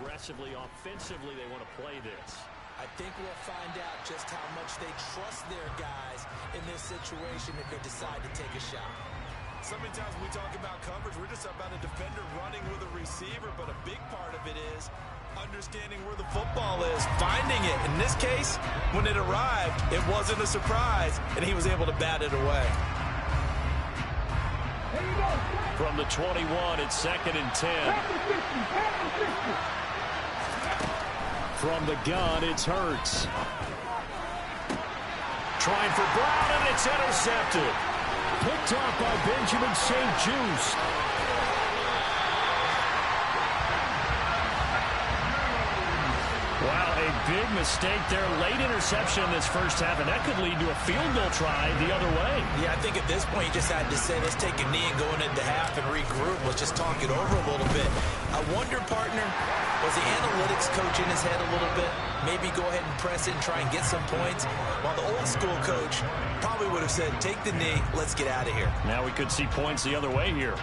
aggressively, offensively they want to play this? I think we'll find out just how much they trust their guys in this situation if they decide to take a shot. So many times when we talk about coverage, we're just about a defender running with a receiver, but a big part of it is understanding where the football is, finding it. In this case, when it arrived, it wasn't a surprise, and he was able to bat it away. From the 21, it's 2nd and 10. From the gun, it's Hurts. Trying for Brown, and it's intercepted. Picked off by Benjamin St-Juste. Wow, a big mistake there. Late interception in this first half, and that could lead to a field goal try the other way. Yeah, I think at this point you just had to say, let's take a knee and go into half and regroup. Let's just talk it over a little bit. I wonder, partner, was the analytics coach in his head a little bit? Maybe go ahead and press it and try and get some points? While the old school coach probably would have said, take the knee, let's get out of here. Now we could see points the other way here.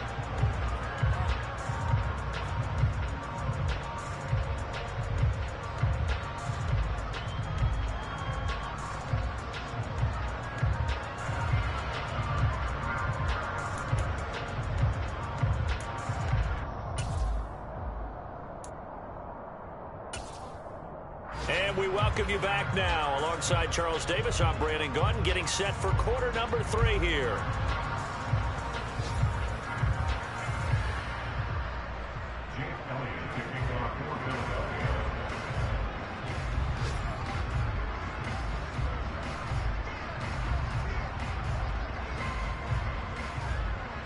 And we welcome you back now. Alongside Charles Davis, I'm Brandon Gaudin, getting set for quarter number 3 here.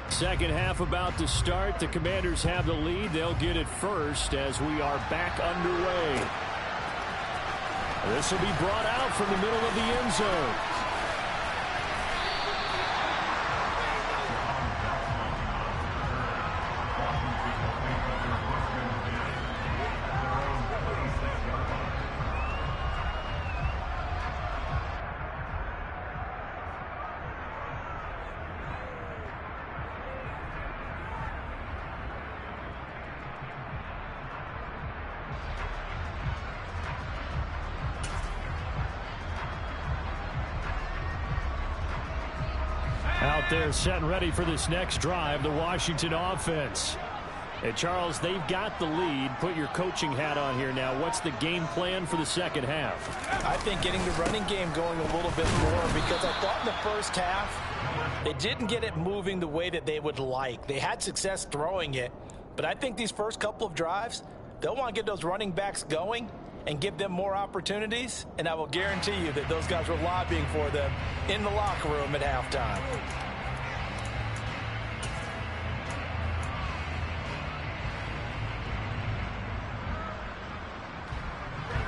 Second half about to start. The Commanders have the lead. They'll get it first as we are back underway. This will be brought out from the middle of the end zone. Out there set and ready for this next drive, the Washington offense. Hey, Charles, they've got the lead. Put your coaching hat on here now. What's the game plan for the second half? I think getting the running game going a little bit more, because I thought in the first half they didn't get it moving the way that they would like. They had success throwing it, but I think these first couple of drives, they'll want to get those running backs going and give them more opportunities, and I will guarantee you that those guys were lobbying for them in the locker room at halftime.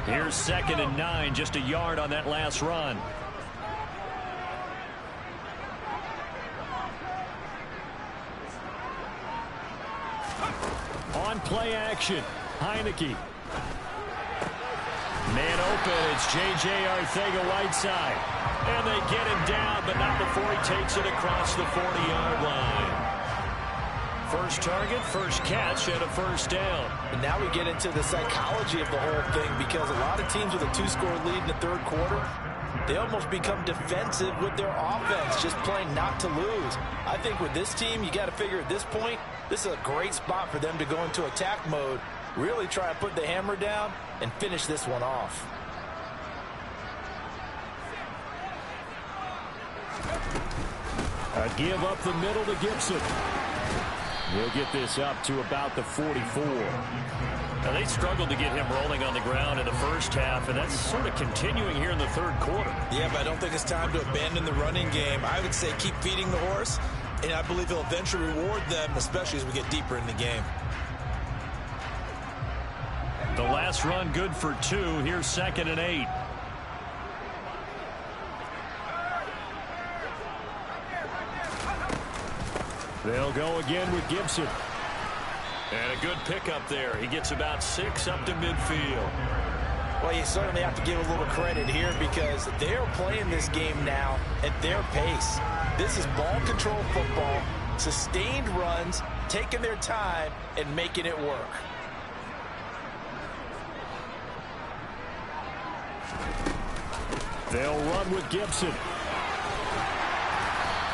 Here's 2nd and 9, just a yard on that last run. On play action, Heineke. Man open, it's J.J. Arcega-Whiteside. And they get him down, but not before he takes it across the 40-yard line. First target, first catch, and a first down. And now we get into the psychology of the whole thing, because a lot of teams with a 2-score lead in the third quarter, they almost become defensive with their offense, just playing not to lose. I think with this team, you got to figure at this point, this is a great spot for them to go into attack mode, really try to put the hammer down and finish this one off. A give up the middle to Gibson. He'll get this up to about the 44. Now, they struggled to get him rolling on the ground in the first half, and that's sort of continuing here in the third quarter. Yeah, but I don't think it's time to abandon the running game. I would say keep feeding the horse, and I believe he'll eventually reward them, especially as we get deeper in the game. The last run good for 2. Here's 2nd and 8. They'll go again with Gibson. And a good pickup there. He gets about 6 up to midfield. Well, you certainly have to give a little credit here, because they're playing this game now at their pace. This is ball control football, sustained runs, taking their time and making it work. They'll run with Gibson.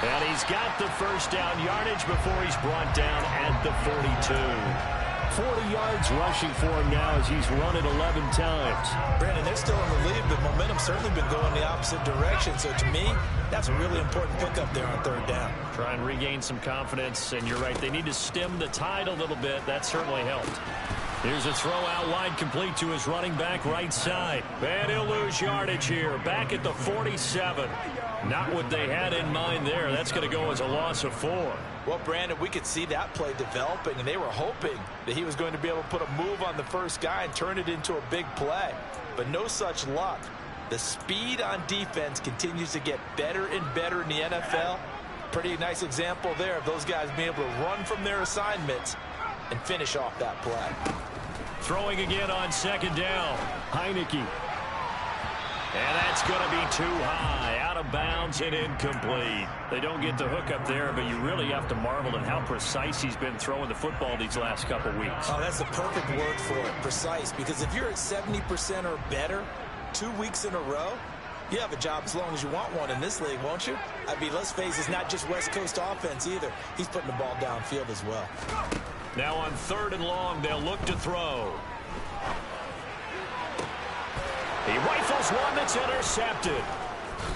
And he's got the first down yardage before he's brought down at the 42. 40 yards rushing for him now as he's run it 11 times. Brandon, they're still in the lead, but momentum's certainly been going the opposite direction. So to me, that's a really important pickup there on third down. Try and regain some confidence, and you're right. They need to stem the tide a little bit. That certainly helped. Here's a throw out wide, complete to his running back right side. And he'll lose yardage here. Back at the 47. Not what they had in mind there. That's going to go as a loss of 4. Well, Brandon, we could see that play developing, and they were hoping that he was going to be able to put a move on the first guy and turn it into a big play. But no such luck. The speed on defense continues to get better and better in the NFL. Pretty nice example there of those guys being able to run from their assignments and finish off that play. Throwing again on second down. Heineke. And that's going to be too high. Out of bounds and incomplete. They don't get the hook up there, but you really have to marvel at how precise he's been throwing the football these last couple weeks. Oh, that's the perfect word for it, precise. Because if you're at 70% or better 2 weeks in a row, you have a job as long as you want one in this league, won't you? I mean, let's face it, it's not just West Coast offense either. He's putting the ball downfield as well. Now on third and long, they'll look to throw. He rifles one that's intercepted.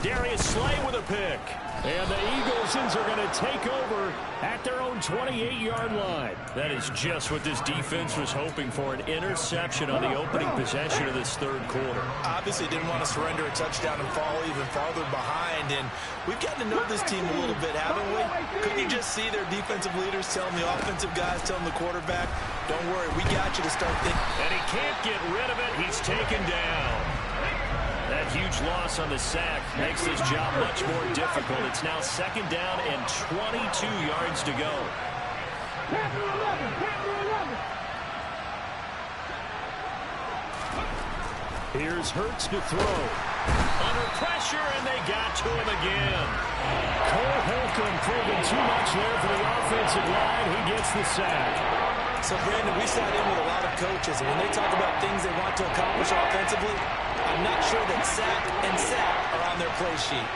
Darius Slay with a pick. And the Eaglesons are going to take over at their own 28-yard line. That is just what this defense was hoping for, an interception on the opening possession of this third quarter. Obviously didn't want to surrender a touchdown and fall even farther behind. And we've gotten to know this team a little bit, haven't we? Couldn't you just see their defensive leaders telling the offensive guys, telling the quarterback, don't worry, we got you to start thinking. And he can't get rid of it. He's taken down. That huge loss on the sack makes this job much more difficult. It's now second down and 22 yards to go. Here's Hurts to throw. Under pressure, and they got to him again. Cole Holcomb proving too much there for the offensive line. He gets the sack. So, Brandon, we sat in with a lot of coaches, and when they talk about things they want to accomplish offensively, I'm not sure that sack and sack are on their play sheet.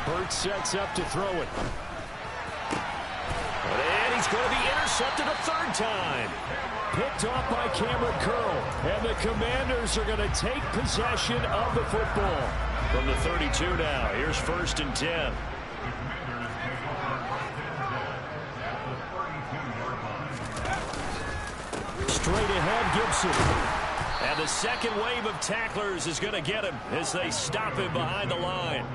Hurts sets up to throw it. And he's going to be intercepted a third time. Picked off by Cameron Curl. And the Commanders are going to take possession of the football. From the 32 now, here's 1st and 10. Straight ahead, Gibson. And the second wave of tacklers is going to get him as they stop him behind the line.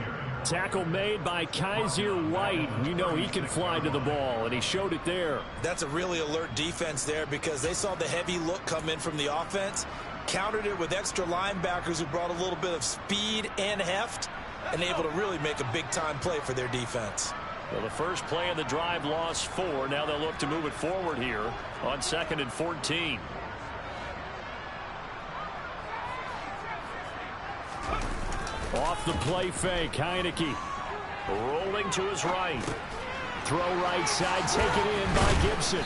Tackle made by Kaiser White. You know he can fly to the ball, and he showed it there. That's a really alert defense there because they saw the heavy look come in from the offense, countered it with extra linebackers who brought a little bit of speed and heft, and able to really make a big-time play for their defense. Well, the first play of the drive lost 4. Now they'll look to move it forward here on 2nd and 14. Off the play fake, Heineke. Rolling to his right. Throw right side, taken in by Gibson.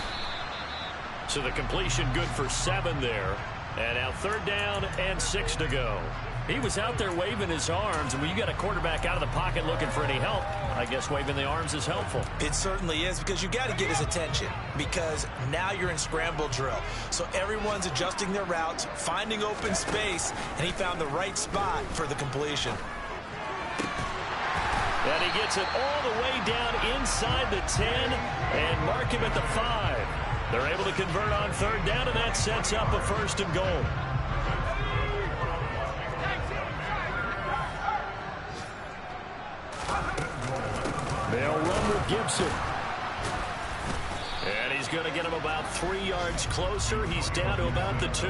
So the completion good for 7 there. And now 3rd down and 6 to go. He was out there waving his arms, and when you got a quarterback out of the pocket looking for any help, I guess waving the arms is helpful. It certainly is, because you got to get his attention, because now you're in scramble drill. So everyone's adjusting their routes, finding open space, and he found the right spot for the completion. And he gets it all the way down inside the 10 and mark him at the 5. They're able to convert on 3rd down, and that sets up a 1st and goal. They'll run with Gibson. And he's going to get him about 3 yards closer. He's down to about the 2.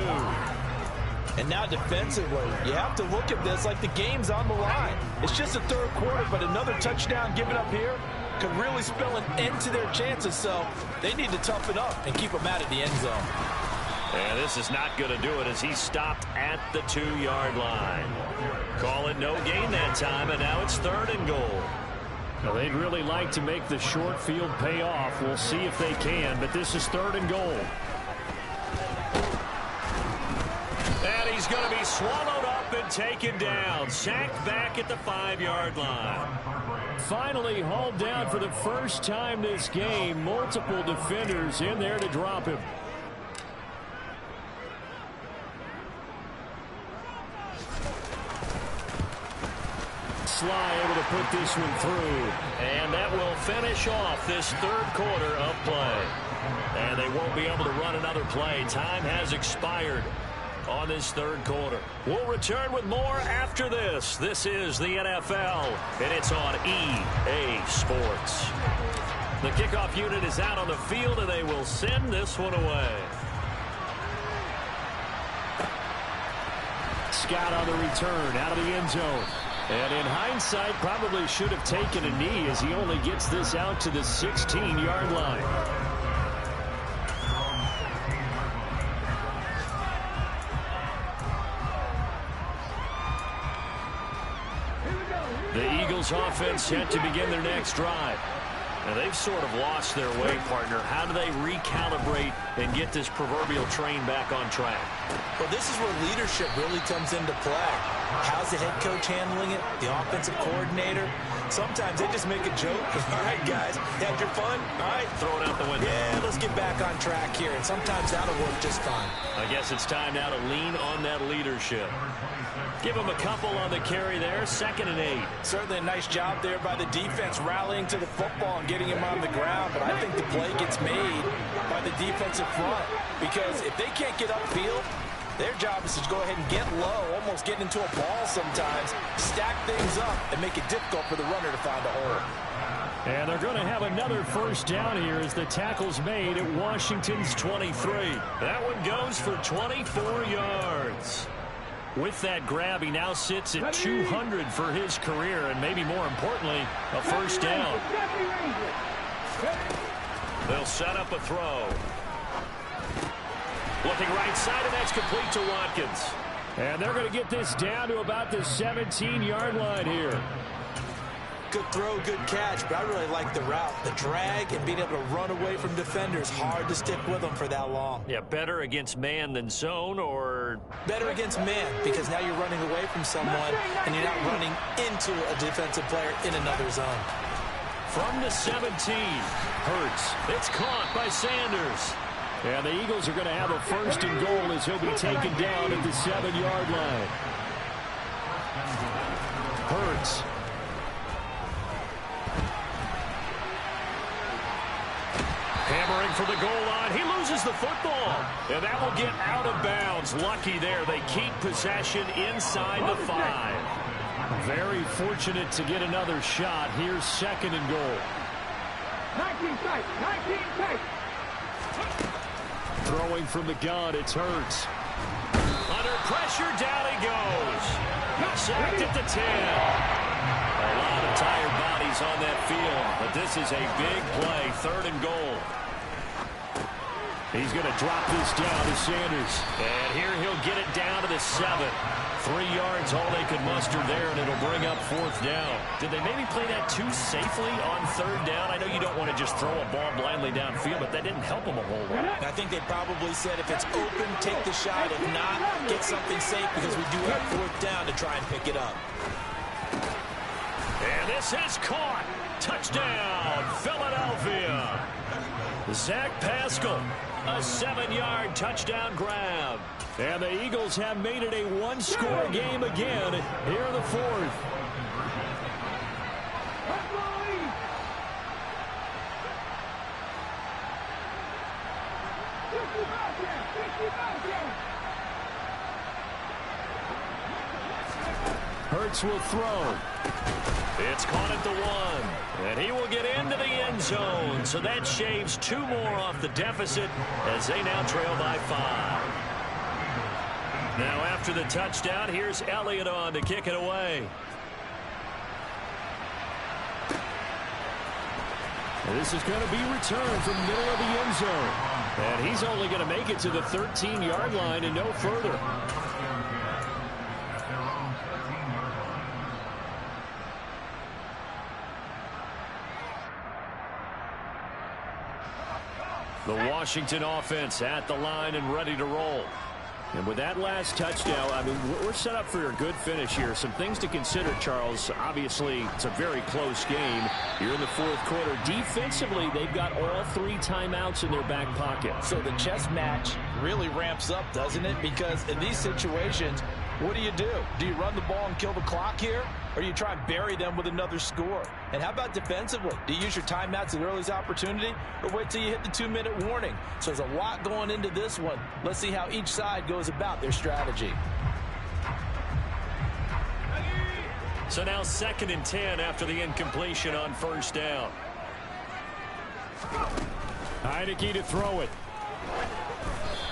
And now defensively, you have to look at this like the game's on the line. It's just the 3rd quarter, but another touchdown given up here could really spell an end to their chances. So they need to toughen up and keep them out of the end zone. And this is not going to do it as he's stopped at the 2-yard line. Call it no gain that time, and now it's 3rd and goal. Now, they'd really like to make the short field pay off. We'll see if they can, but this is 3rd and goal. And he's going to be swallowed up up and taken down. Sacked back at the 5-yard line. Finally hauled down for the first time this game. Multiple defenders in there to drop him. Sly able to put this one through. And that will finish off this third quarter of play. And they won't be able to run another play. Time has expired on this third quarter. We'll return with more after this. This is the NFL, and it's on EA Sports. The kickoff unit is out on the field, and they will send this one away. Scott on the return out of the end zone. And in hindsight, probably should have taken a knee as he only gets this out to the 16-yard line. The Eagles offense set to begin their next drive. Now, they've sort of lost their way, partner. How do they recalibrate and get this proverbial train back on track? Well, this is where leadership really comes into play. How's the head coach handling it? The offensive coordinator? Sometimes they just make a joke. All right, guys, had your fun? All right. Throw it out the window. Yeah, let's get back on track here. And sometimes that'll work just fine. I guess it's time now to lean on that leadership. Give him a couple on the carry there. 2nd and 8. Certainly a nice job there by the defense rallying to the football and getting him on the ground. But I think the play gets made by the defensive front. Because if they can't get upfield, their job is to go ahead and get low, almost get into a ball sometimes, stack things up, and make it difficult for the runner to find a hole. And they're going to have another first down here as the tackle's made at Washington's 23. That one goes for 24 yards. With that grab, he now sits at 200 for his career, and maybe more importantly, a first down. They'll set up a throw. Looking right side, and that's complete to Watkins. And they're going to get this down to about the 17-yard line here. Good throw, good catch, but I really like the route. The drag and being able to run away from defenders. Hard to stick with them for that long. Yeah, better against man than zone, or? Better against man, because now you're running away from someone and you're not running into a defensive player in another zone. From the 17, Hurts. It's caught by Sanders. And the Eagles are going to have a first and goal as he'll be taken down at the 7-yard line. Hurts. Hammering for the goal line. He loses the football. And that will get out of bounds. Lucky there. They keep possession inside the 5. Very fortunate to get another shot. Here's 2nd and goal. 19 tight. 19 tight. Throwing from the gun, it's Hurts. Under pressure, down he goes. Sacked at the 10. A lot of tired bodies on that field, but this is a big play. 3rd and goal. He's going to drop this down to Sanders. And here he'll get it down to the 7. 3 yards, all they could muster there, and it'll bring up 4th down. Did they maybe play that too safely on 3rd down? I know you don't want to just throw a ball blindly downfield, but that didn't help them a whole lot. I think they probably said if it's open, take the shot. If not, get something safe because we do have 4th down to try and pick it up. And this is caught. Touchdown, Philadelphia. Zach Pascal, a 7-yard touchdown grab. And the Eagles have made it a one-score game again here in the 4th. Hurts will throw. It's caught at the 1. And he will get into the end zone. So that shaves 2 more off the deficit as they now trail by 5. Now after the touchdown, here's Elliott on to kick it away. This is going to be returned from the middle of the end zone. And he's only going to make it to the 13-yard line and no further. The Washington offense at the line and ready to roll. And with that last touchdown, I mean, we're set up for a good finish here. Some things to consider, Charles. Obviously, it's a very close game. You're in the fourth quarter. Defensively, they've got all 3 timeouts in their back pocket. So the chess match really ramps up, doesn't it? Because in these situations, what do? Do you run the ball and kill the clock here? Or do you try and bury them with another score? And how about defensively? Do you use your timeouts at the earliest opportunity? Or wait till you hit the 2-minute warning? So there's a lot going into this one. Let's see how each side goes about their strategy. So now 2nd and 10 after the incompletion on first down. Heinicke to throw it.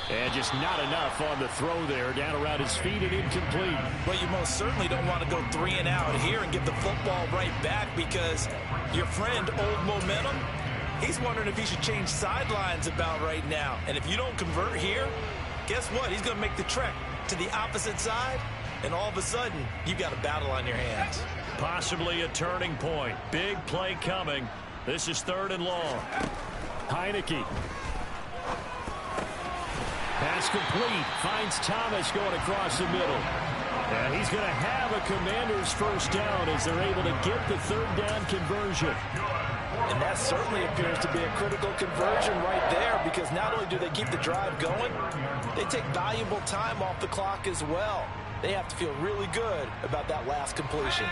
And just not enough on the throw there. Down around his feet and incomplete. Well, you most certainly don't want to go 3 and out here and give the football right back, because your friend, Old Momentum, he's wondering if he should change sidelines about right now. And if you don't convert here, guess what? He's going to make the trek to the opposite side, and all of a sudden, you've got a battle on your hands. Possibly a turning point. Big play coming. This is 3rd and long. Heinicke. Pass complete. Finds Thomas going across the middle. And he's going to have a Commanders first down as they're able to get the 3rd down conversion. And that certainly appears to be a critical conversion right there, because not only do they keep the drive going, they take valuable time off the clock as well. They have to feel really good about that last completion.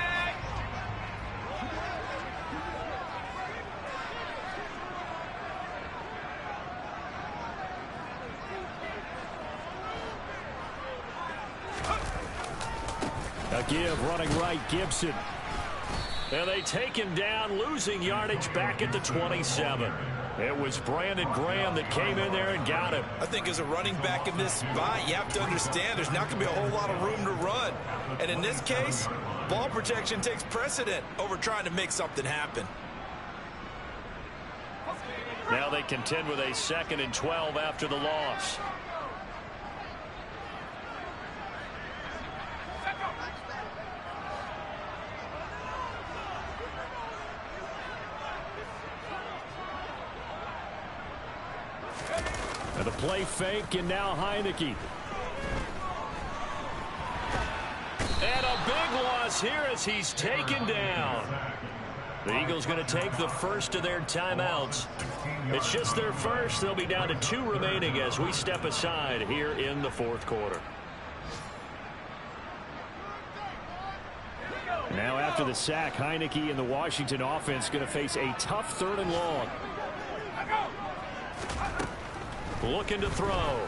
A give, running right, Gibson. And they take him down, losing yardage back at the 27. It was Brandon Graham that came in there and got him. I think as a running back in this spot, you have to understand there's not going to be a whole lot of room to run. And in this case, ball protection takes precedent over trying to make something happen. Now they contend with a 2nd and 12 after the loss. And the play fake, and now Heinicke. And a big loss here as he's taken down. The Eagles going to take the first of their timeouts. It's just their first. They'll be down to 2 remaining as we step aside here in the fourth quarter. Now after the sack, Heinicke and the Washington offense going to face a tough 3rd and long. Looking to throw.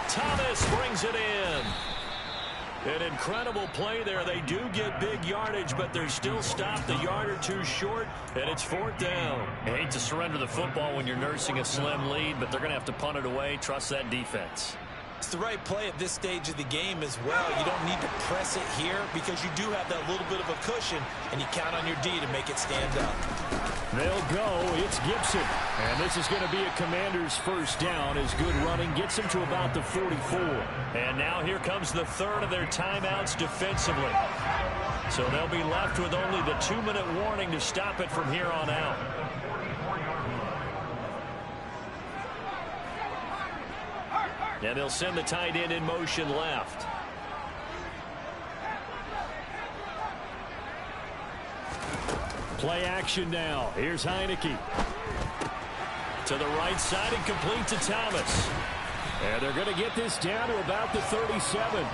Thomas brings it in. An incredible play there. They do get big yardage, but they're still stopped a yard or 2 short, and it's 4th down. You hate to surrender the football when you're nursing a slim lead, but they're going to have to punt it away. Trust that defense. It's the right play at this stage of the game as well. You don't need to press it here because you do have that little bit of a cushion, and you count on your D to make it stand up. They'll go. It's Gibson. And this is going to be a Commanders first down as good running gets him to about the 44. And now here comes the 3rd of their timeouts defensively. So they'll be left with only the 2-minute warning to stop it from here on out. And they'll send the tight end in motion left. Play action now. Here's Heinicke. To the right side and complete to Thomas. And they're going to get this down to about the 37.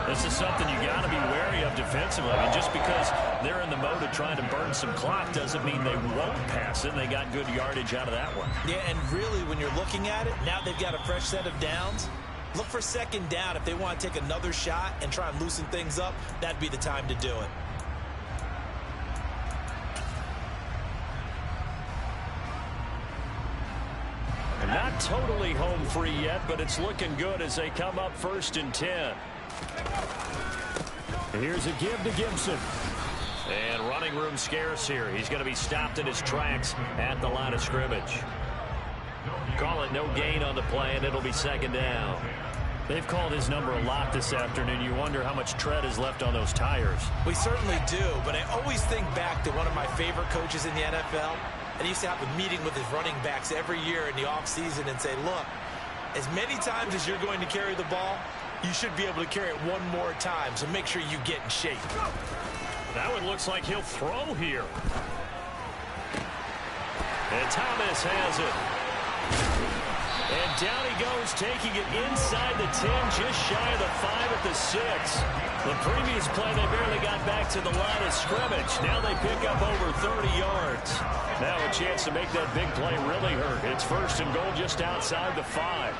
This is something you got to be wary of defensively. I mean, just because they're in the mode of trying to burn some clock doesn't mean they won't pass it. They got good yardage out of that one. Yeah, and really, when you're looking at it, now they've got a fresh set of downs. Look for 2nd down. If they want to take another shot and try and loosen things up, that'd be the time to do it. Not totally home free yet, but it's looking good as they come up 1st and 10. Here's a give to Gibson. And running room scarce here. He's going to be stopped in his tracks at the line of scrimmage. Call it no gain on the play, and it'll be 2nd down. They've called his number a lot this afternoon. You wonder how much tread is left on those tires. We certainly do, but I always think back to one of my favorite coaches in the NFL. And he used to have a meeting with his running backs every year in the offseason and say, look, As many times as you're going to carry the ball, you should be able to carry it one more time, so make sure you get in shape. That one looks like he'll throw here. And Thomas has it. And down he goes, taking it inside the 10, just shy of the 5 at the 6. The previous play, they barely got back to the line of scrimmage. Now they pick up over 30 yards. Now a chance to make that big play really hurt. It's 1st and goal just outside the 5.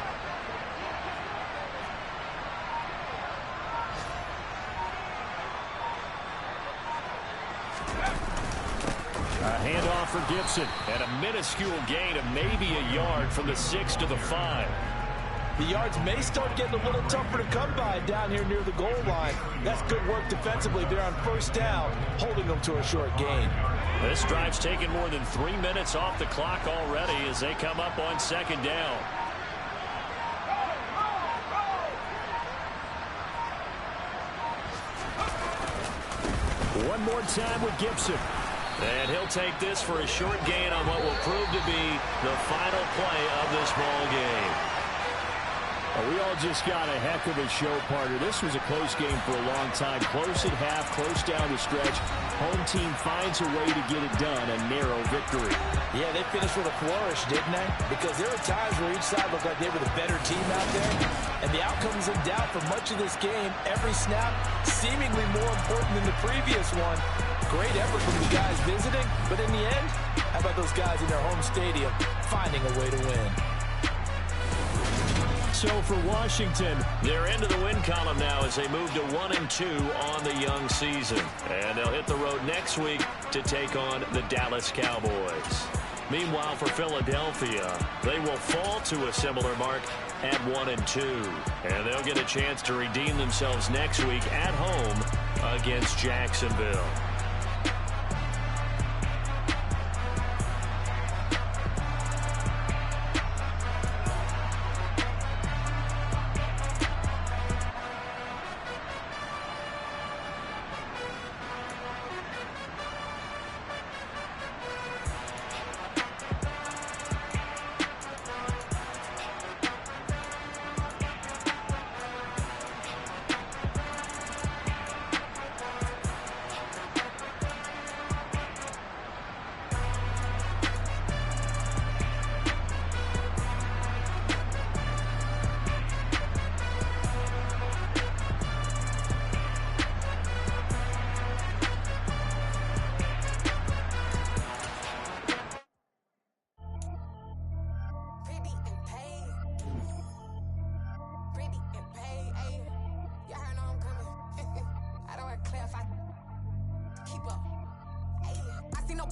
A handoff for Gibson, and a minuscule gain of maybe a yard from the 6 to the 5. The yards may start getting a little tougher to come by down here near the goal line. That's good work defensively there on 1st down, holding them to a short gain. This drive's taken more than 3 minutes off the clock already as they come up on 2nd down. One more time with Gibson. And he'll take this for a short gain on what will prove to be the final play of this ball game. Well, we all just got a heck of a show, partner. This was a close game for a long time. Close at half, close down the stretch. Home team finds a way to get it done, a narrow victory. Yeah, they finished with a flourish, didn't they? Because there were times where each side looked like they were the better team out there. And the outcome's in doubt for much of this game. Every snap seemingly more important than the previous one. Great effort from the guys visiting, but in the end, how about those guys in their home stadium finding a way to win? So for Washington, they're into the win column now as they move to 1-2 on the young season. And they'll hit the road next week to take on the Dallas Cowboys. Meanwhile, for Philadelphia, they will fall to a similar mark at 1-2. And they'll get a chance to redeem themselves next week at home against Jacksonville.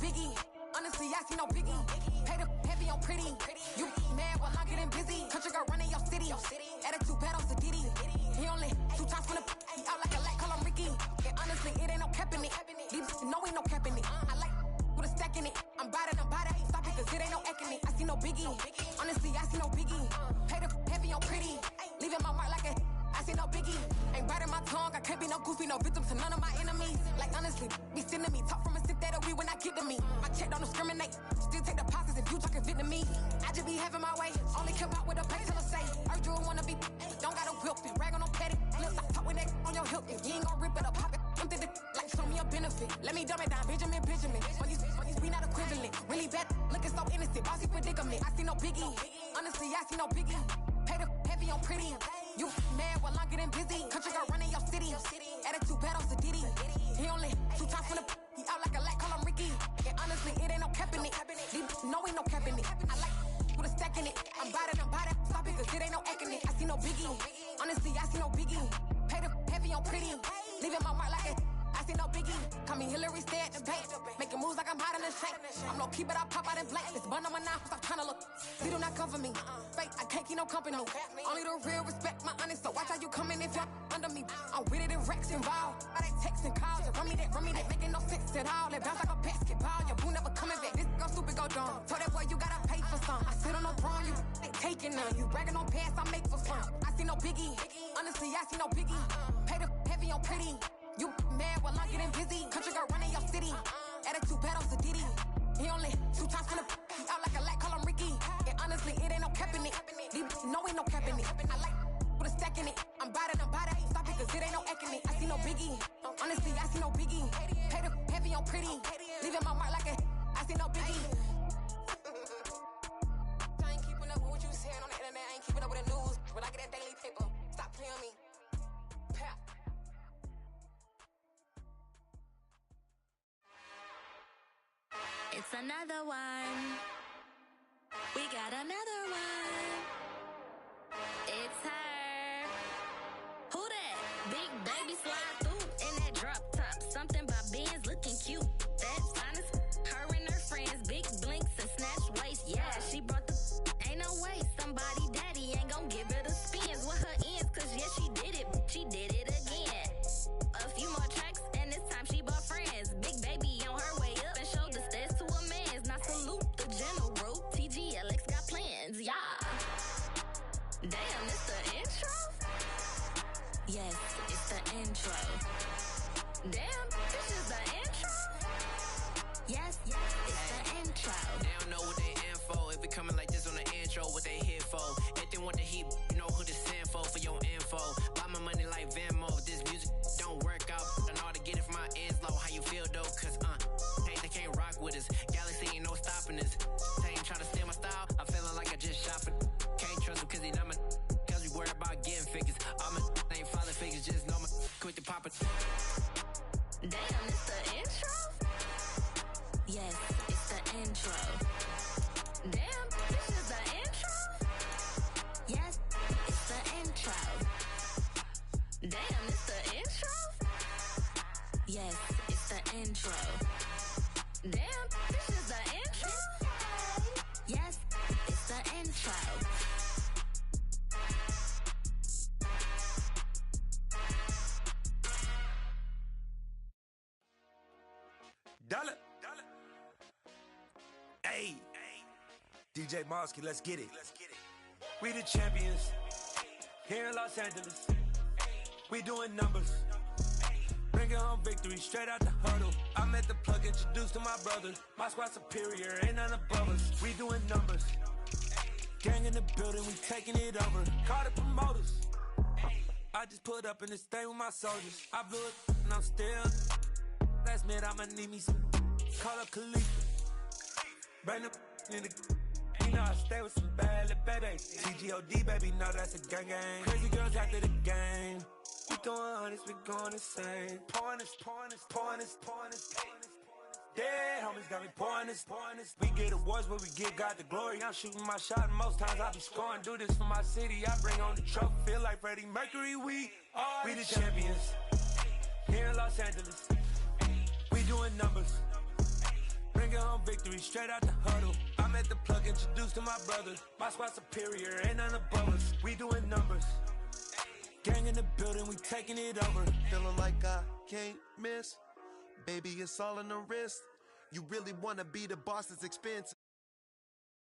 Biggie, honestly, I see no biggie. Pay the heavy on pretty. You mad while I'm getting busy. Country girl running your city. Attitude bad on Sadidi. He only 2 times from the he out like a light, call him Ricky. And honestly, it ain't no cap in it. These know ain't no cap in it. I like with a stack in it. I'm bad, stop it, cause it ain't no eck in it. I see no biggie. Honestly, I see no biggie. Pay the heavy on pretty. Leaving my mark like a I see no biggie. Ain't biting my tongue. I can't be no goofy, no victim to none of my enemies. Like honestly, be sending me talk from a sip that we when I get to me. My check don't discriminate. Still take deposits if you talking Vietnamese. I just be having my way. Only come out with a pay till I say. Urge you wanna be. Don't got a whip and rag on no petty. Let's stop talking that on your hip. If you ain't gon' rip it up, pop it. Empty the like show me a benefit. Let me dumb it down, Benjamin. We not equivalent. Really bad, looking so innocent. Bossy predicament. I see no biggie. Honestly, I see no biggie. Pay the heavy on pretty. You mad while I'm getting busy. Country girl running your city. Attitude bad on Sadidi. He only 2 times from the he out like a light, call him Ricky. And honestly, it ain't no cap in it. These know ain't no cap in it. I like with a stack in it. I'm bad it, stop it, cause it ain't no eck in it. I see no biggie. Honestly, I see no biggie. Pay the heavy on pretty. Leaving my mark like a I see no biggie. Call me Hillary, stay at the bank. Making moves like I'm hiding in shank. I'm low key, but I pop out in blank. This bun on my knife, stop trying to look. They do not come for me. Fake, I can't keep no company. Only the real respect my honest. So watch how you coming if you're under me. I'm with it in Rex involved. I they text and calls. Run me that, making no sense at all. It bounce like a basketball. Your boo never coming back. This go stupid, go dumb. Told that boy you gotta pay for some. I sit on no throne, you ain't taking none. You bragging on pants, I make for fun. I see no biggie. Honestly, I see no biggie. Pay the heavy on pretty. You mad while I'm getting busy. Country girl running your city. Attitude bad on Sadidi. He only 2 times from the he out like a light, call him Ricky. And Honestly, it ain't no cap in it. No, ain't no cap in it. I like with a stack in it. I'm bout it. Stop it, cause it ain't no eck in it. I see no biggie. Honestly, I see no biggie. Pay the heavy on pretty. Leaving my mark like a. I see no biggie. I ain't keeping up with what you saying on the internet. I ain't keeping up with the news. But I get that daily paper. Stop playing me. Pap. It's another one. We got another one. It's her. Who that? Big baby slide through in that drop top. Something by Benz looking cute. That's honest. Her and her friends, big blinks and snatch waist. Yeah, she brought the. Ain't no way somebody daddy ain't gon' give her the spins with her ends. Cause yeah, she did it. She did it again. A few more tracks and this time she bought friends. Big baby on her way up and showed the stairs to a man's. Now salute the general. TGLX got plans, yeah. Damn, it's the intro? Yes, it's the intro. Damn, this is the intro? Yes, it's the intro. They don't know what they in for. If it coming like this on the intro, what they here for? If they want the heat, you know who to send for your info. Buy my money like Venmo. If this music don't work out, I know how to get it from my ends low. How you feel though? Cause hey, they can't rock with us. Galaxy ain't no stopping us. They ain't trying to steal my style. I'm feeling like I just shopping. Can't trust him cause he not my. Cause we worried about getting figures. All my ain't father figures, just know my quick to pop it. Damn, it's the intro? Yes, it's the intro. Damn, this is the intro? Yes, it's the intro. Damn, it's the intro? Yes, it's the intro. Damn, this is the intro? Yes, it's the intro. Dollar. Hey, DJ Mosky, let's get it. We the champions here in Los Angeles. We doing numbers. Bringing home victory straight out the huddle. I'm at the plug, introduced to my brothers. My squad superior, ain't none above us. We doing numbers. Gang in the building, we taking it over. Call the promoters. I just put up in this thing with my soldiers. I blew it and I'm still. Last minute, I'ma need me some. Call up Khalifa. Bring them in the. You know I stay with some bad little baby. TGOD, baby, no, that's a gang gang. Crazy girls after the game. We throwing hundreds, we going insane. Pouring this. Dead homies got me pouring this. We get awards where we give God the glory. I'm shooting my shot and most times I be scoring. Do this for my city, I bring on the trophy. Feel like Freddie Mercury, we the champions. Here in Los Angeles, we doing numbers. Bringing home victory straight out the huddle. I'm at the plug, introduced to my brothers. My squad superior, ain't none above us. We doing numbers. Gang in the building, we taking it over. Feeling like I can't miss. Baby, it's all in the wrist. You really wanna be the boss, it's expensive.